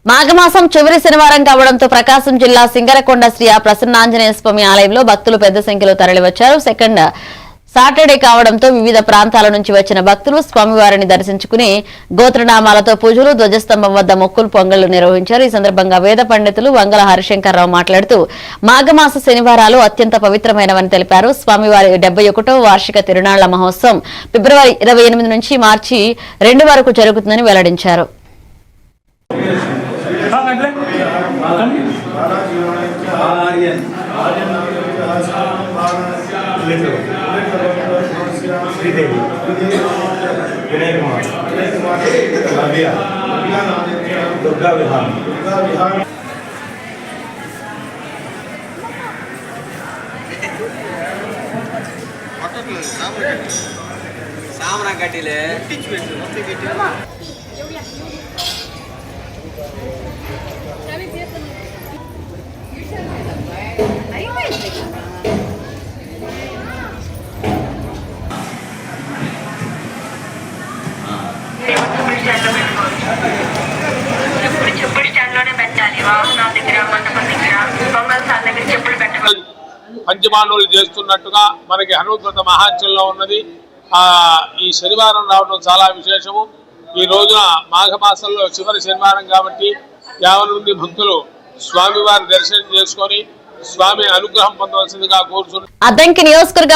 మాఘమాసం చివరి శనివారం కావడంతో ప్రకాశం జిల్లా సింగరకొండ శ్రీ ప్రసన్నాంజనేయ స్వామి ఆలయంలో భక్తులు పెద్ద సంఖ్యలో తరలివచ్చారు. సెకండ్ సాటర్డే కావడంతో వివిధ ప్రాంతాల నుంచి వచ్చిన భక్తులు స్వామివారిని దర్శించుకుని గోత్రనామాలతో పూజలు, ధ్వజస్తంభం వద్ద మొక్కులు, పొంగళ్లు నిర్వహించారు. ఈ సందర్భంగా వేద పండితులు వంగల హరిశంకర్రావు మాట్లాడుతూ మాఘమాస శనివారాలు అత్యంత పవిత్రమైనవని తెలిపారు. స్వామివారి 71వ వార్షిక తిరునాళ్ల మహోత్సవం ఫిబ్రవరి 28 నుంచి మార్చి 2 వరకు జరుగుతుందని వెల్లడించారు. సామరా గట్టిలే పంచమానులు చేస్తున్నట్టుగా మనకి హనుమద్వ్రత మహాత్మ్యంలో ఉన్నది. ఈ శనివారం రావడం చాలా విశేషము. ఈ రోజున మాఘమాసంలో చివరి శనివారం కాబట్టి 50 మంది భక్తులు స్వామివారి దర్శనం చేసుకొని స్వామి అనుగ్రహం పొందవలసిందిగా కోరుచున్నారు. అద్దంకి నియోజకవర్గ